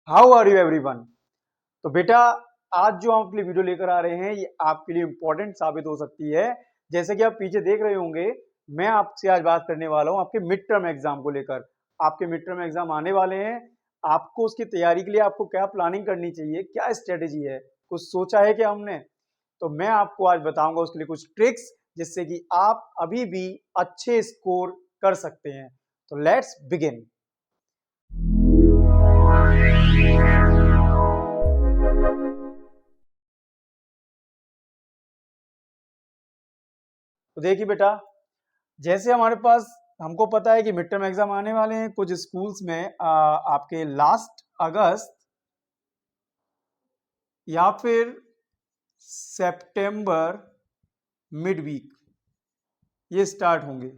How are you everyone. तो बेटा, आज जो हम अपनी वीडियो लेकर आ रहे हैं ये आपके लिए इंपॉर्टेंट साबित हो सकती है। जैसे कि आप पीछे देख रहे होंगे, मैं आपसे आज बात करने वाला हूं आपके मिड टर्म एग्जाम को लेकर। आपके मिड टर्म एग्जाम आने वाले हैं। आपको उसकी तैयारी के लिए आपको क्या प्लानिंग करनी चाहिए, क्या स्ट्रेटेजी है, कुछ सोचा है क्या हमने? तो मैं आपको आज बताऊंगा उसके लिए कुछ ट्रिक्स, जिससे कि आप अभी भी अच्छे स्कोर कर सकते हैं। तो लेट्स बिगिन। तो देखिए बेटा, जैसे हमारे पास हमको पता है कि मिड टर्म एग्जाम आने वाले हैं कुछ स्कूल्स में, आपके लास्ट अगस्त या फिर सितंबर मिड वीक ये स्टार्ट होंगे।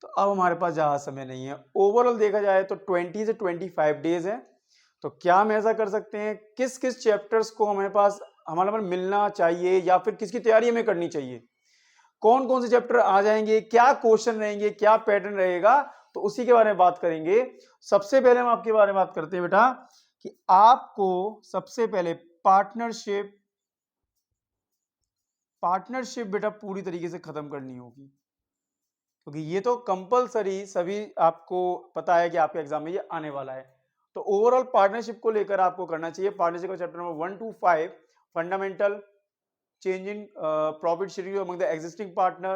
तो अब हमारे पास ज़्यादा समय नहीं है। ओवरऑल देखा जाए तो 20 से 25 डेज है। तो क्या हम ऐसा कर सकते हैं, किस किस चैप्टर्स को हमारे पास मिलना चाहिए या फिर किसकी तैयारी हमें करनी चाहिए, कौन कौन से चैप्टर आ जाएंगे, क्या क्वेश्चन रहेंगे, क्या पैटर्न रहेगा, तो उसी के बारे में बात करेंगे। सबसे पहले हम आपके बारे में बात करते हैं बेटा कि आपको सबसे पहले पार्टनरशिप पार्टनरशिप बेटा पूरी तरीके से खत्म करनी होगी, क्योंकि ये तो कंपलसरी सभी आपको पता है कि आपके एग्जाम में ये आने वाला है। तो ओवरऑल पार्टनरशिप को लेकर आपको करना चाहिए। पार्टनरशिप का chapter number 1 to 5, fundamental, change in profit sharing among the existing partner,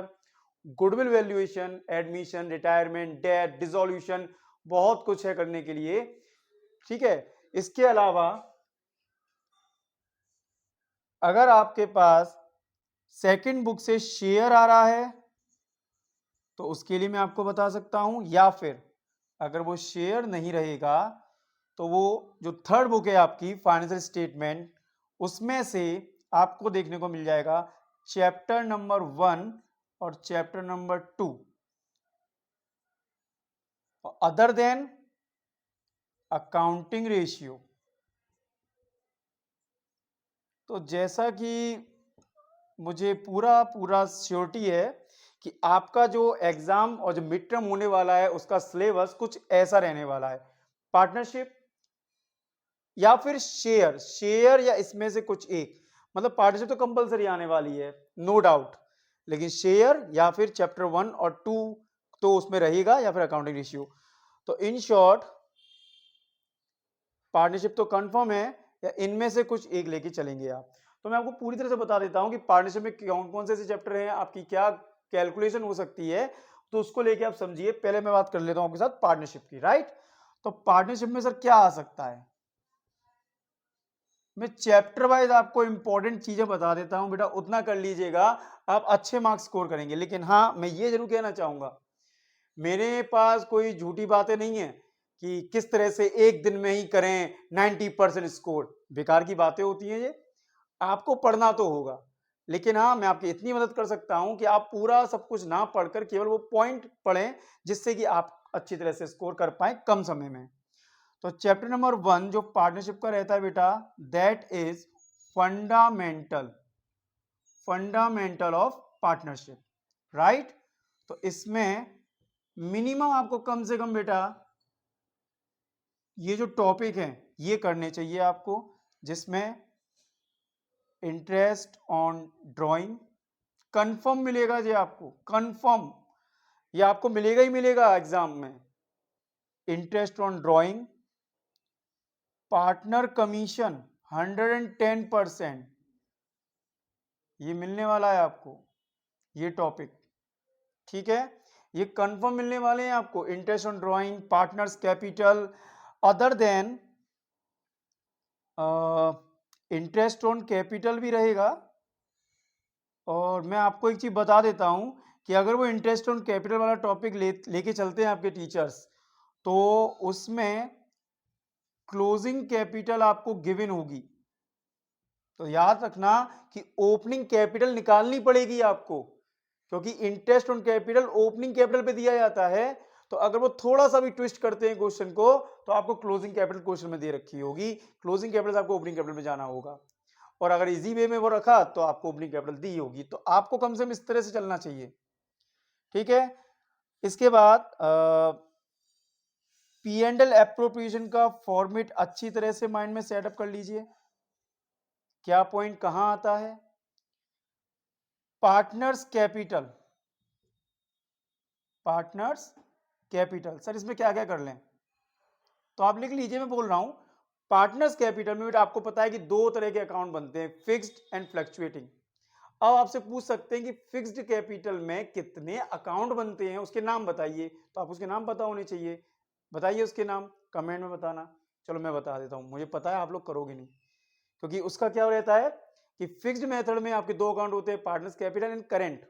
goodwill valuation, admission, retirement, death, dissolution, बहुत कुछ है करने के लिए। ठीक है। इसके अलावा अगर आपके पास सेकंड बुक से शेयर आ रहा है तो उसके लिए मैं आपको बता सकता हूं, या फिर अगर वो शेयर नहीं रहेगा तो वो जो थर्ड बुक है आपकी फाइनेंशियल स्टेटमेंट, उसमें से आपको देखने को मिल जाएगा चैप्टर नंबर 1 और chapter number 2, other than accounting ratio. तो जैसा कि मुझे पूरा पूरा श्योरिटी है कि आपका जो एग्जाम और जो मिड टर्म होने वाला है उसका सिलेबस कुछ ऐसा रहने वाला है, पार्टनरशिप या फिर शेयर, शेयर या इसमें से कुछ एक। मतलब पार्टनरशिप तो कंपलसरी आने वाली है, नो डाउट, लेकिन शेयर या फिर चैप्टर 1 और 2 तो उसमें रहेगा, या फिर अकाउंटिंग रेशियो। तो इन शॉर्ट पार्टनरशिप तो कंफर्म है, या इनमें से कुछ एक लेके चलेंगे आप। तो मैं आपको पूरी तरह से बता देता हूं कि पार्टनरशिप में कौन कौन से चैप्टर हैं, आपकी क्या कैलकुलेशन हो सकती है, तो उसको लेके आप समझिए। पहले मैं बात कर लेता हूं आपके साथ पार्टनरशिप की, राइट। तो पार्टनरशिप में सर क्या आ सकता है, मैं चैप्टर वाइज आपको इंपॉर्टेंट चीजें बता देता हूं बेटा, उतना कर लीजिएगा, आप अच्छे मार्क्स स्कोर करेंगे। लेकिन हाँ, मैं ये जरूर कहना चाहूंगा, मेरे पास कोई झूठी बातें नहीं है कि किस तरह से एक दिन में ही करें 90% स्कोर, बेकार की बातें होती हैं ये। आपको पढ़ना तो होगा, लेकिन हाँ, मैं आपकी इतनी मदद कर सकता हूं कि आप पूरा सब कुछ ना पढ़कर केवल वो पॉइंट पढ़ें, जिससे कि आप अच्छी तरह से स्कोर कर पाए कम समय में। तो चैप्टर नंबर 1 जो पार्टनरशिप का रहता है बेटा, that is fundamental, fundamental of partnership, right. तो इसमें मिनिमम आपको कम से कम बेटा ये जो टॉपिक हैं ये करने चाहिए आपको, जिसमें इंटरेस्ट ऑन ड्राइंग कंफर्म मिलेगा जी, आपको कंफर्म, ये आपको मिलेगा ही मिलेगा एग्जाम में। Interest on drawing, partner commission 110% ये मिलने वाला है आपको, ये टॉपिक। ठीक है, ये कंफर्म मिलने वाले हैं आपको। Interest on drawing, partners capital, other than interest on capital भी रहेगा। और मैं आपको एक चीज बता देता हूं कि अगर वो इंटरेस्ट ऑन कैपिटल वाला टॉपिक लेके चलते हैं आपके टीचर्स, तो उसमें क्लोजिंग कैपिटल आपको गिवन होगी। तो याद रखना कि ओपनिंग कैपिटल निकालनी पड़ेगी आपको, क्योंकि interest on capital opening capital पे दिया जाता है। तो अगर वो थोड़ा सा भी ट्विस्ट करते हैं क्वेश्चन को, तो आपको क्लोजिंग कैपिटल क्वेश्चन में दे रखी होगी, क्लोजिंग कैपिटल आपको ओपनिंग कैपिटल में जाना होगा। और अगर इजी वे में वो रखा तो आपको ओपनिंग कैपिटल दी होगी। तो आपको कम से कम इस तरह से चलना चाहिए। ठीक है। इसके बाद पी एंड एल एप्रोप्रिएशन का फॉर्मेट अच्छी तरह से माइंड में सेटअप कर लीजिए। क्या पॉइंट कहां आता है? Partners capital, partners capital. Sir इसमें क्या क्या कर लें? तो आप लिख लीजिए, मैं बोल रहा हूं पार्टनर्स कैपिटल में बेटा आपको पता है कि दो तरह के अकाउंट बनते हैं, फिक्स्ड एंड फ्लक्चुएटिंग। अब आपसे पूछ सकते हैं कि फिक्स्ड कैपिटल में कितने अकाउंट बनते हैं, उसके नाम बताइए। तो आप उसके नाम पता होने चाहिए, बताइए उसके नाम, कमेंट में बताना। चलो मैं बता देता हूं, मुझे पता है आप लोग करोगे नहीं, क्योंकि उसका क्या रहता है कि फिक्स्ड मेथड में आपके दो अकाउंट होते हैं, पार्टनर्स कैपिटल एंड करेंट,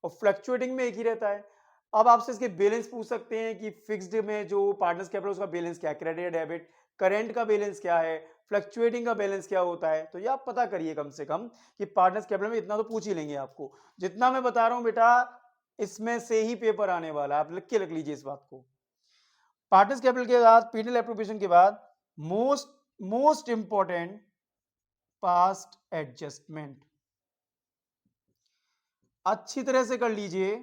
और फ्लक्चुएटिंग में एक ही रहता है। अब आपसे इसके बैलेंस पूछ सकते हैं कि फिक्स्ड में जो पार्टनर्स कैपिटल उसका बैलेंस क्या है, क्रेडिट या डेबिट, करेंट का बैलेंस क्या है, फ्लक्चुएटिंग का बैलेंस क्या होता है। तो ये आप पता करिए कम से कम कि पार्टनर्स कैपिटल में इतना तो पूछ ही लेंगे आपको। जितना मैं बता रहा हूं बेटा इसमें से ही पेपर आने वाला है, आप लिख के रख लीजिए इस बात को। पार्टनर्स कैपिटल के बाद पीनल एप्रोप्रिएशन के बाद मोस्ट इंपॉर्टेंट पास्ट एडजस्टमेंट अच्छी तरह से कर लीजिए।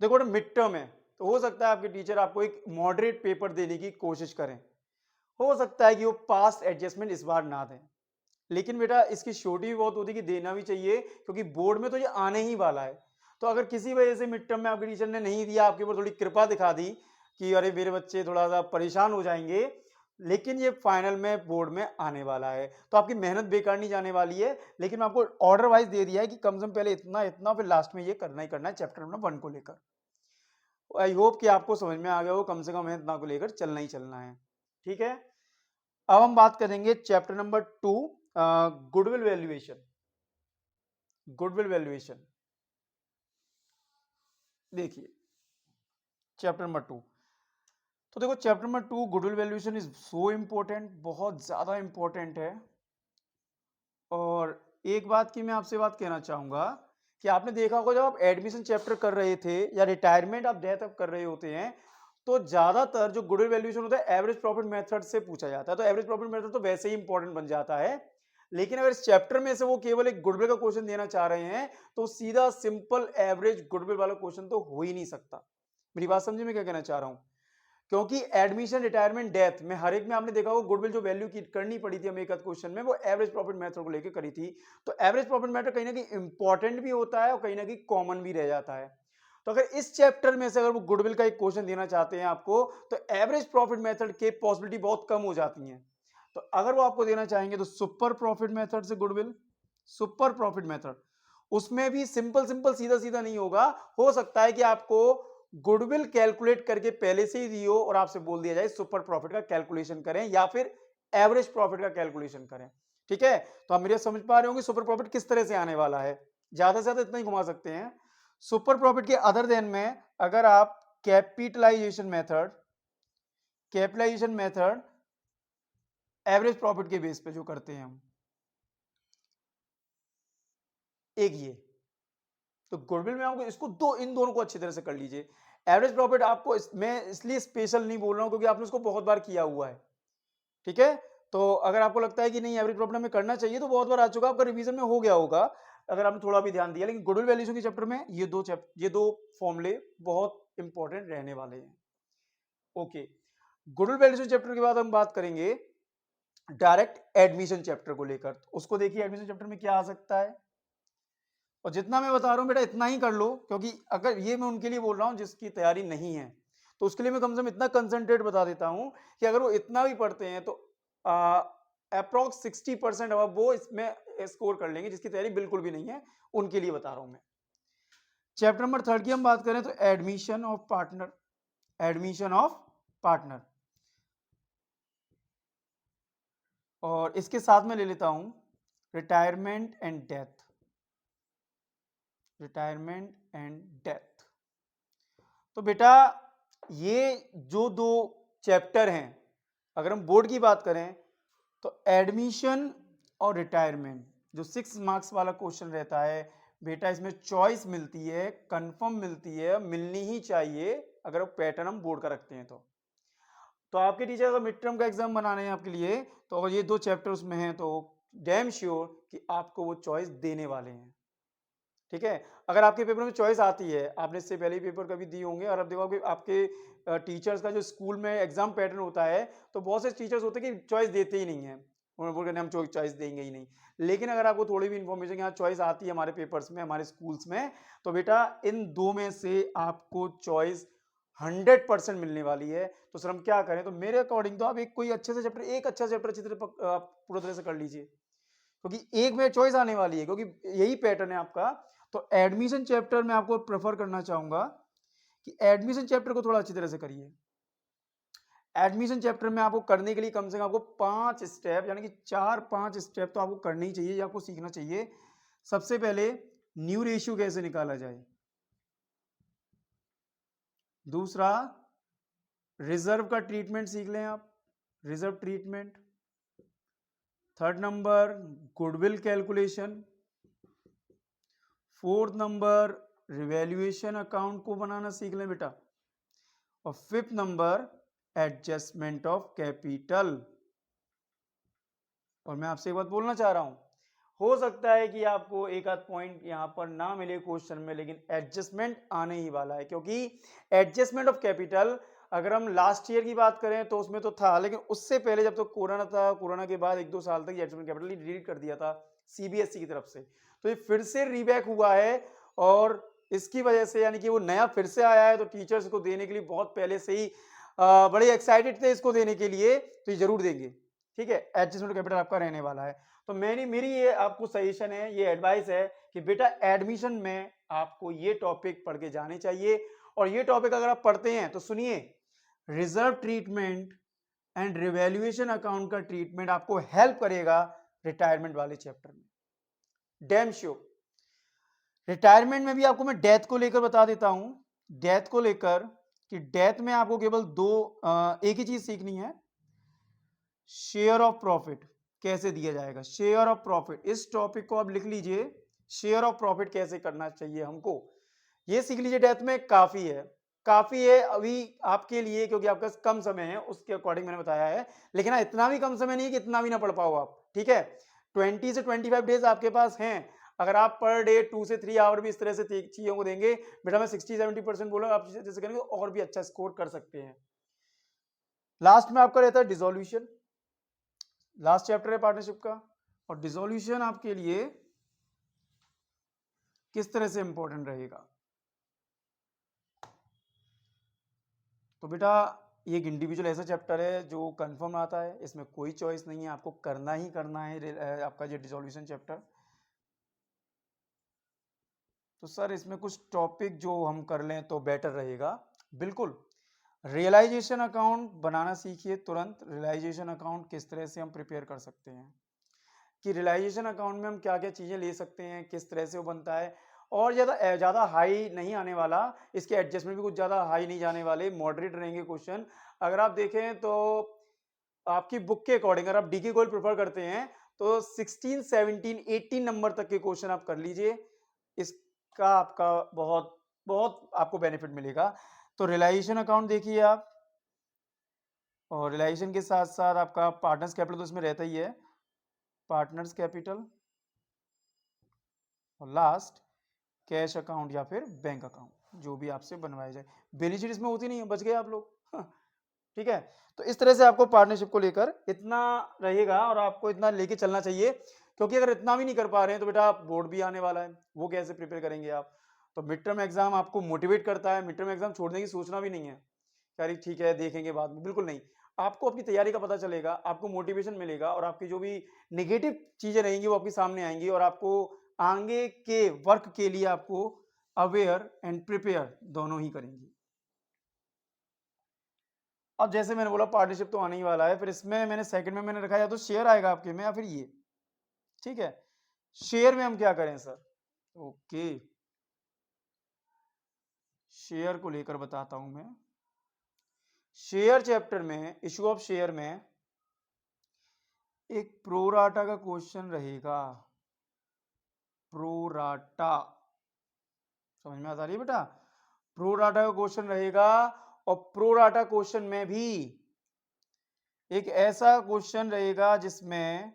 देखो मिड टर्म है तो हो सकता है आपके टीचर आपको एक मॉडरेट पेपर देने की कोशिश करें, हो सकता है कि वो पास्ट एडजस्टमेंट इस बार ना दें, लेकिन बेटा इसकी श्योरिटी भी बहुत होती है कि देना भी चाहिए, क्योंकि बोर्ड में तो ये आने ही वाला है। तो अगर किसी वजह से मिड टर्म में आपके टीचर ने नहीं दिया, आपके ऊपर थोड़ी कृपा दिखा दी कि अरे मेरे बच्चे थोड़ा सा परेशान हो जाएंगे, लेकिन ये फाइनल में बोर्ड में आने वाला है, तो आपकी मेहनत बेकार नहीं जाने वाली है। लेकिन मैं आपको ऑर्डर वाइज दे दिया है कि कम से कम पहले इतना इतना, फिर लास्ट में ये करना ही करना है चैप्टर नंबर 1 को लेकर। आई होप कि आपको समझ में आ गया हो, कम से कम इतना को लेकर चलना ही चलना है। ठीक है, अब हम बात करेंगे chapter number 2, goodwill valuation. Goodwill valuation देखिए चैप्टर नंबर 2। तो देखो chapter number 2 goodwill valuation is so important, बहुत ज्यादा इंपॉर्टेंट है। और एक बात की मैं आपसे बात कहना चाहूंगा कि आपने देखा होगा जब आप एडमिशन चैप्टर कर रहे थे या रिटायरमेंट आप डेथ कर रहे होते हैं, तो ज्यादातर जो गुडविल वैल्यूएशन होता है एवरेज प्रॉफिट मेथड से पूछा जाता है। तो एवरेज प्रॉफिट मेथड तो वैसे ही इंपॉर्टेंट बन जाता है, लेकिन अगर इस चैप्टर में से वो केवल एक गुडविल का क्वेश्चन देना चाह रहे हैं तो सीधा सिंपल एवरेज गुडविल वाला क्वेश्चन तो हो ही नहीं सकता। मेरी बात समझे मैं क्या कहना चाह रहा हूं? क्योंकि एडमिशन रिटायरमेंट डेथ में हर एक में आपने देखा होगा गुडविल जो वैल्यू की करनी पड़ी थी हमें एक क्वेश्चन में, वो एवरेज प्रॉफिट मेथड को लेकर करी थी। तो एवरेज प्रॉफिट मेथड कहीं ना कहीं इंपॉर्टेंट भी होता है और कहीं ना कहीं कॉमन भी रह जाता है। तो अगर इस चैप्टर में से अगर वो गुडविल का एक क्वेश्चन देना चाहते हैं आपको, तो एवरेज प्रॉफिट मेथड के पॉसिबिलिटी बहुत कम हो जाती है। तो अगर वो आपको देना चाहेंगे तो सुपर प्रॉफिट मेथड से गुडविल, सुपर प्रॉफिट मेथड, उसमें भी सिंपल सिंपल सीधा सीधा नहीं होगा। हो सकता है कि आपको गुडविल कैलकुलेट करके पहले से ही दियो और आपसे बोल दिया जाए सुपर प्रॉफिट का कैलकुलेशन करें या फिर एवरेज प्रॉफिट का कैलकुलेशन करें। ठीक है, तो आप मेरे समझ पा रहे होंगे सुपर प्रॉफिट किस तरह से आने वाला है। ज्यादा से ज्यादा इतना ही घुमा सकते हैं। सुपर प्रॉफिट के अदर देन में अगर आप capitalisation method, capitalisation method average profit के बेस पे जो करते हैं हम, एक ये, तो गुडविल में आपको इसको इन दोनों को अच्छी तरह से कर लीजिए। एवरेज प्रॉफिट आपको मैं इसलिए स्पेशल नहीं बोल रहा हूं क्योंकि आपने उसको बहुत बार किया हुआ है। ठीक है, तो अगर आपको लगता है कि नहीं एवरेज प्रॉफिट हमें करना चाहिए तो बहुत बार आ चुका, आपका रिवीजन में हो गया होगा अगर आपने थोड़ा भी ध्यान दिया। लेकिन गुडविल वैल्यूएशन के चैप्टर में ये दो फॉर्मूले बहुत इंपॉर्टेंट रहने वाले हैं। ओके, गुडविल वैल्यूएशन चैप्टर के बाद हम बात करेंगे डायरेक्ट एडमिशन चैप्टर को लेकर। तो उसको देखिए एडमिशन चैप्टर में क्या आ सकता है, और जितना मैं बता रहा हूं बेटा इतना ही कर लो, क्योंकि अगर ये मैं उनके लिए बोल रहा हूं जिसकी तैयारी नहीं है, तो उसके लिए मैं कम से कम इतना कंसंट्रेट बता देता हूं कि अगर वो इतना भी पढ़ते हैं तो अप्रोक्स 60% अब वो इसमें स्कोर कर लेंगे। जिसकी तैयारी बिल्कुल भी नहीं है उनके लिए बता रहा हूं मैं। चैप्टर नंबर 3 की हम बात करें तो admission of partner, admission of partner, और इसके साथ में ले लेता हूं retirement and death, retirement and death. तो बेटा ये जो दो चैप्टर हैं, अगर हम बोर्ड की बात करें तो एडमिशन और रिटायरमेंट जो 6 मार्क्स वाला क्वेश्चन रहता है बेटा, इसमें चॉइस मिलती है, कंफर्म मिलती है, मिलनी ही चाहिए अगर वो पैटर्न हम बोर्ड का रखते हैं। तो आपके टीचर अगर मिड टर्म का एग्जाम बनाने हैं आपके लिए, तो अगर ये दो चैप्टर उसमें हैं तो डैम श्योर कि आपको वो चॉइस देने वाले हैं। ठीक है। अगर आपके पेपर में चॉइस आती है, आपने इससे पहले ही पेपर कभी दिए होंगे और अब देखो कि आपके टीचर्स का जो स्कूल में एग्जाम पैटर्न होता है, तो बहुत से टीचर्स होते हैं कि चॉइस देते ही नहीं है, उन्होंने बोल हम चॉइस देंगे ही नहीं। लेकिन अगर आपको थोड़ी भी इन्फॉर्मेशन यहाँ चॉइस आती है हमारे पेपर्स में, हमारे स्कूल्स में, तो बेटा इन दो में से आपको चॉइस 100% मिलने वाली है। तो सर हम क्या करें? तो मेरे अकॉर्डिंग तो आप एक कोई अच्छे से चैप्टर, एक अच्छा चैप्टर अच्छी तरह आप पूरा तरह से कर लीजिए, क्योंकि एक में चॉइस आने वाली है, क्योंकि यही पैटर्न है आपका। तो एडमिशन चैप्टर में आपको प्रेफर करना चाहूंगा कि एडमिशन चैप्टर को थोड़ा अच्छी तरह से करिए। एडमिशन चैप्टर में आपको करने के लिए कम से कम आपको 5 स्टेप, यानी कि 4-5 स्टेप तो आपको करने ही चाहिए, या आपको सीखना चाहिए। सबसे पहले न्यू रेशियो कैसे निकाला जाए, दूसरा रिजर्व का ट्रीटमेंट सीख लें आप, reserve treatment. Third number goodwill calculation. Fourth number revaluation account को बनाना सीख लें बेटा। और fifth number adjustment of capital. और मैं आपसे एक बात बोलना चाह रहा हूं, हो सकता है कि आपको एक आध पॉइंट यहां पर ना मिले क्वेश्चन में, लेकिन एडजस्टमेंट आने ही वाला है, क्योंकि एडजस्टमेंट ऑफ कैपिटल अगर हम लास्ट ईयर की बात करें तो उसमें तो था, लेकिन उससे पहले जब तो कोरोना था, कोरोना के बाद 1-2 साल तक एडजस्टमेंट कैपिटल डिलीट कर दिया था सीबीएसई की तरफ से। तो ये फिर से रीबैक हुआ है, और इसकी वजह से यानी कि वो नया फिर से आया है, तो टीचर्स को देने के लिए बहुत पहले से ही बड़े एक्साइटेड थे इसको देने के लिए, तो ये जरूर देंगे। ठीक है, एडजस्टमेंट कैपिटल आपका रहने वाला है। तो मेरी ये आपको सजेशन है, ये एडवाइस है कि बेटा एडमिशन में आपको ये टॉपिक पढ़ के जाने चाहिए। और ये टॉपिक अगर आप पढ़ते हैं तो सुनिए, reserve treatment and revaluation account का ट्रीटमेंट आपको हेल्प करेगा रिटायरमेंट वाले चैप्टर में, डैम श्योर। रिटायरमेंट में भी आपको मैं डेथ को लेकर बता देता हूं, डेथ को लेकर कि डेथ में आपको केवल एक ही चीज सीखनी है, शेयर ऑफ प्रॉफिट कैसे दिया जाएगा, शेयर ऑफ प्रॉफिट। इस टॉपिक को आप लिख लीजिए, शेयर ऑफ प्रॉफिट कैसे करना चाहिए हमको, ये सीख लीजिए। डेथ में काफी है, काफी है अभी आपके लिए, क्योंकि आपका कम समय है, उसके अकॉर्डिंग मैंने बताया है। लेकिन हाँ, इतना भी कम समय नहीं है कि इतना भी ना पढ़ पाओ आप। ठीक है, 20 से 25 डेज आपके पास हैं। अगर आप पर डे 2 से 3 आवर भी इस तरह से चीजों को देंगे, बेटा मैं 60-70% बोला, आप जैसे करेंगे और भी अच्छा स्कोर कर सकते हैं। लास्ट में आपका रहता है डिसोल्यूशन, लास्ट चैप्टर है पार्टनरशिप का। और डिसोल्यूशन आपके लिए किस तरह से इंपॉर्टेंट रहेगा, तो बेटा ये एक इंडिविजुअल ऐसा चैप्टर है जो कंफर्म आता है, इसमें कोई चॉइस नहीं है, आपको करना ही करना है आपका ये डिसोल्यूशन चैप्टर। तो सर इसमें कुछ टॉपिक जो हम कर लें तो बेटर रहेगा। बिल्कुल, रियलाइजेशन अकाउंट बनाना सीखिए तुरंत। रियलाइजेशन अकाउंट किस तरह से हम प्रिपेयर कर सकते हैं, कि रियलाइजेशन अकाउंट में हम क्या क्या चीज़ें ले सकते हैं, किस तरह से वो बनता है। और ज़्यादा हाई नहीं आने वाला, इसके एडजस्टमेंट भी कुछ ज़्यादा हाई नहीं जाने वाले, मॉडरेट रहेंगे क्वेश्चन। अगर आप देखें तो आपकी बुक के अकॉर्डिंग अगर आप डीके गोल्ड प्रेफर करते हैं तो 16, 17, 18 नंबर तक के क्वेश्चन आप कर लीजिए, इसका आपका बहुत बहुत आपको बेनिफिट मिलेगा। तो रियलाइजेशन अकाउंट देखिए आप, और रियलाइजेशन के साथ साथ आपका पार्टनर्स कैपिटल तो इसमें रहता ही है, पार्टनर्स कैपिटल। और लास्ट कैश अकाउंट या फिर बैंक अकाउंट, जो भी आपसे बनवाया जाए। बैलेंस शीट इसमें होती नहीं है, बच गए आप लोग। ठीक है, तो इस तरह से आपको पार्टनरशिप को लेकर इतना रहेगा, और आपको इतना लेके चलना चाहिए, क्योंकि अगर इतना भी नहीं कर पा रहे हैं तो बेटा बोर्ड भी आने वाला है, वो कैसे प्रिपेयर करेंगे आप। तो मिड टर्म एग्जाम आपको मोटिवेट करता है, मिड टर्म एग्जाम छोड़ने की सोचना भी नहीं है, यार ठीक है देखेंगे बाद में, बिल्कुल नहीं। आपको अपनी तैयारी का पता चलेगा, आपको मोटिवेशन मिलेगा, और आपकी जो भी नेगेटिव चीजें रहेंगी वो आपके सामने आएंगी, और आपको आगे के वर्क के लिए आपको अवेयर एंड प्रिपेयर दोनों ही करेंगी। अब जैसे मैंने बोला पार्टनरशिप तो आने ही वाला है, फिर इसमें मैंने सेकंड में मैंने रखा, या तो शेयर आएगा आपके में या फिर ये। ठीक है, शेयर में हम क्या करें सर, ओके, शेयर को लेकर बताता हूं मैं। शेयर चैप्टर में, इशू ऑफ शेयर में एक प्रोराटा का क्वेश्चन रहेगा, प्रोराटा, समझ में आ रही है बेटा, प्रोराटा का क्वेश्चन रहेगा। और प्रोराटा क्वेश्चन में भी एक ऐसा क्वेश्चन रहेगा जिसमें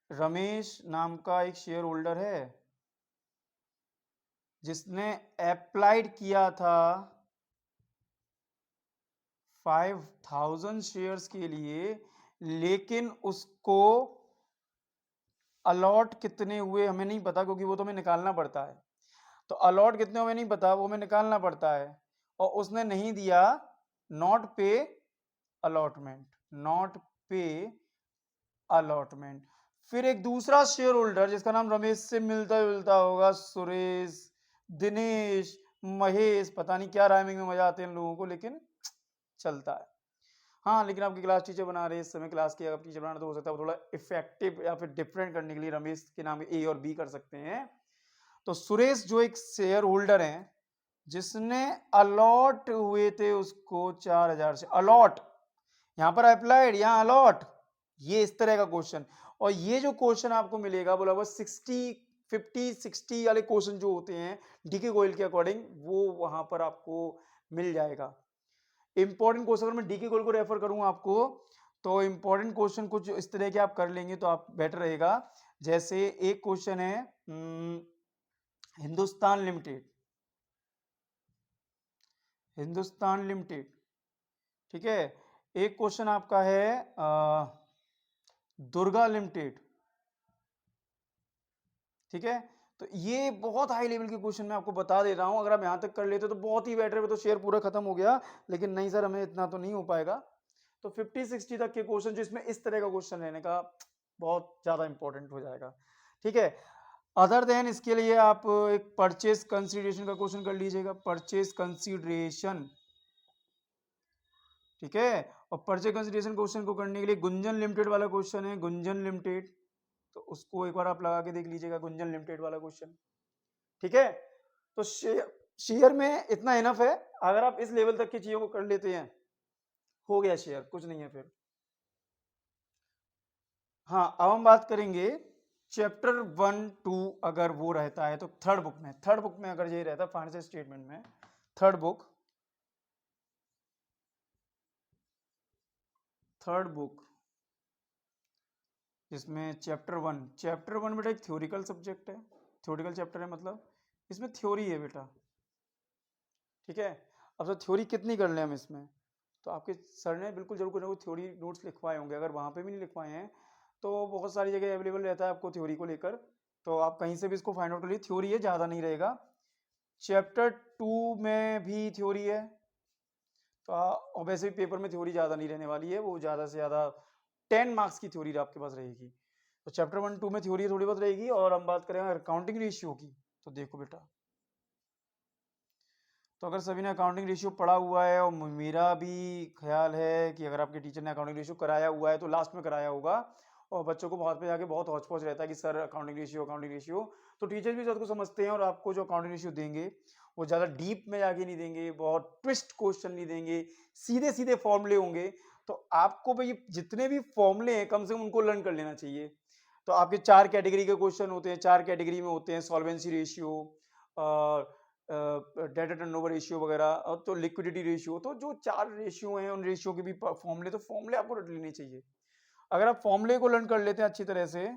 रमेश नाम का एक शेयर होल्डर है जिसने अप्लाइड किया था 5000 शेयर्स के लिए, लेकिन उसको अलॉट कितने हुए हमें नहीं पता, क्योंकि वो तो हमें निकालना पड़ता है। तो अलॉट कितने हमें नहीं पता, वो हमें निकालना पड़ता है, और उसने नहीं दिया नॉट पे अलॉटमेंट, नॉट पे अलॉटमेंट। फिर एक दूसरा शेयर होल्डर जिसका नाम रमेश से मिलता जुलता होगा, सुरेश, दिनेश, महेश, पता नहीं क्या राइमिंग में मजा आते हैं इन लोगों को, लेकिन चलता है। हाँ, लेकिन आपकी क्लास टीचर बना रहे हैं इस समय, क्लास की अगर टीचर बनाना तो हो सकता है वो थोड़ा इफेक्टिव या फिर डिफरेंट करने के लिए रमेश के नाम ए और बी कर सकते हैं। तो सुरेश जो एक शेयर होल्डर है जिसने अलॉट हुए थे उसको 4000 से, अलॉट, यहां पर अप्लाइड, यहां अलॉट, ये इस तरह का क्वेश्चन। और ये जो क्वेश्चन आपको मिलेगा बोला हुआ 50-60 वाले क्वेश्चन जो होते हैं डीके गोयल के अकॉर्डिंग, वो वहां पर आपको मिल जाएगा। इंपॉर्टेंट क्वेश्चन अगर मैं डीके गोयल को रेफर करूं आपको, तो इंपॉर्टेंट क्वेश्चन कुछ इस तरह के आप कर लेंगे तो आप बेटर रहेगा। जैसे एक क्वेश्चन है हिंदुस्तान लिमिटेड, हिंदुस्तान लिमिटेड, ठीक है। एक क्वेश्चन आपका है दुर्गा लिमिटेड, ठीक है। तो ये बहुत हाई लेवल के क्वेश्चन मैं आपको बता दे रहा हूं, अगर आप यहां तक कर लेते तो बहुत ही बेटर है, तो शेयर पूरा खत्म हो गया, लेकिन नहीं सर हमें इतना तो नहीं हो पाएगा। तो 50-60 तक के क्वेश्चन जो इसमें इस तरह का क्वेश्चन रहने का बहुत ज्यादा इंपॉर्टेंट हो जाएगा, ठीक है। अदर देन इसके लिए आप एक परचेज कंसीडरेशन का क्वेश्चन कर लीजिएगा, परचेज कंसीडरेशन, ठीक है। और परचेज कंसीडरेशन क्वेश्चन को करने के लिए गुंजन लिमिटेड वाला क्वेश्चन है, गुंजन लिमिटेड, तो उसको एक बार आप लगा के देख लीजिएगा, गुंजन लिमिटेड वाला क्वेश्चन, ठीक है। तो शेयर में इतना इनफ है, अगर आप इस लेवल तक की चीजों को कर लेते हैं हो गया शेयर, कुछ नहीं है फिर। हाँ, अब हम बात करेंगे चैप्टर 1-2, अगर वो रहता है तो थर्ड बुक में, थर्ड बुक में अगर ये रहता है फाइनेंशियल स्टेटमेंट में, थर्ड बुक, थर्ड बुक जिसमें चैप्टर वन बेटा एक थ्योरिकल सब्जेक्ट है, थ्योरिकल चैप्टर है, मतलब इसमें थ्योरी है बेटा, ठीक है। अब तो थ्योरी कितनी कर लें हम इसमें, तो आपके सर ने बिल्कुल जरूर कुछ ना कुछ थ्योरी नोट्स लिखवाए होंगे, अगर वहाँ पे भी नहीं लिखवाए हैं तो बहुत सारी जगह अवेलेबल रहता है आपको थ्योरी को लेकर, तो आप कहीं से भी इसको फाइंड आउट कर लीजिए, थ्योरी है, ज़्यादा नहीं रहेगा। चैप्टर 2 में भी थ्योरी है, तो और वैसे भी पेपर में थ्योरी ज़्यादा नहीं रहने वाली है, वो ज़्यादा से ज़्यादा 10 मार्क्स की थ्योरी आपके पास रहेगी। तो चैप्टर 1-2 में थ्योरी थोड़ी बहुत रहेगी। और हम बात करें अकाउंटिंग रेशियो की, तो देखो बेटा, तो अगर सभी ने अकाउंटिंग रेशियो पढ़ा हुआ है, और मेरा भी ख्याल है कि अगर आपके टीचर ने अकाउंटिंग रेशियो कराया हुआ है तो लास्ट में कराया होगा, और बच्चों को बहुत पे जाके बहुत हौच पौच रहता है कि sir accounting ratio, accounting ratio, तो टीचर भी सबको समझते हैं और आपको जो अकाउंटिंग रेशियो देंगे वो ज़्यादा डीप में जाके नहीं देंगे, बहुत ट्विस्ट क्वेश्चन नहीं देंगे, सीधे सीधे फॉर्मूले होंगे। तो आपको भाई जितने भी फॉर्मूले हैं कम से कम उनको लर्न कर लेना चाहिए। तो आपके 4 कैटेगरी के क्वेश्चन होते हैं, 4 कैटेगरी में होते हैं, solvency ratio, data turnover ratio वगैरह, और तो लिक्विडिटी रेशियो, तो जो 4 रेशियो हैं उन रेशियो के भी फॉर्मूले, तो फॉर्मूले आपको रट लेने चाहिए। अगर आप फॉर्मूले को लर्न कर लेते हैं अच्छी तरह से,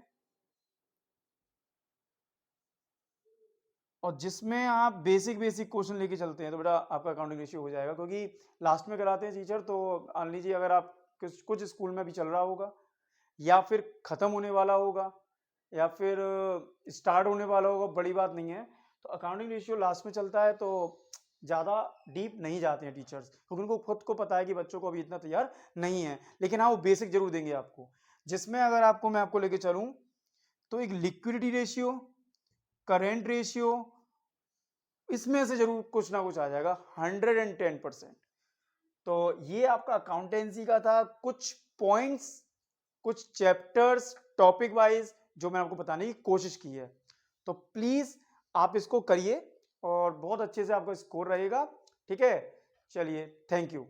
और जिसमें आप बेसिक बेसिक क्वेश्चन लेके चलते हैं, तो बेटा आपका अकाउंटिंग रेशियो हो जाएगा। क्योंकि लास्ट में कराते हैं टीचर, तो मान लीजिए अगर आप कुछ स्कूल में भी चल रहा होगा, या फिर खत्म होने वाला होगा, या फिर स्टार्ट होने वाला होगा, बड़ी बात नहीं है, तो अकाउंटिंग रेशियो लास्ट में चलता है, तो ज़्यादा डीप नहीं जाते हैं टीचर्स, क्योंकि उनको खुद को पता है कि बच्चों को अभी इतना तैयार नहीं है। लेकिन हाँ, वो बेसिक जरूर देंगे आपको, जिसमें अगर आपको मैं आपको लेके चलूँ तो एक लिक्विडिटी रेशियो, करेंट रेशियो, इसमें से जरूर कुछ ना कुछ आ जाएगा 110%। तो ये आपका अकाउंटेंसी का था, कुछ पॉइंट्स, कुछ चैप्टर्स टॉपिक वाइज जो मैं आपको बताने की कोशिश की है। तो प्लीज आप इसको करिए और बहुत अच्छे से आपका स्कोर रहेगा, ठीक है। चलिए, थैंक यू।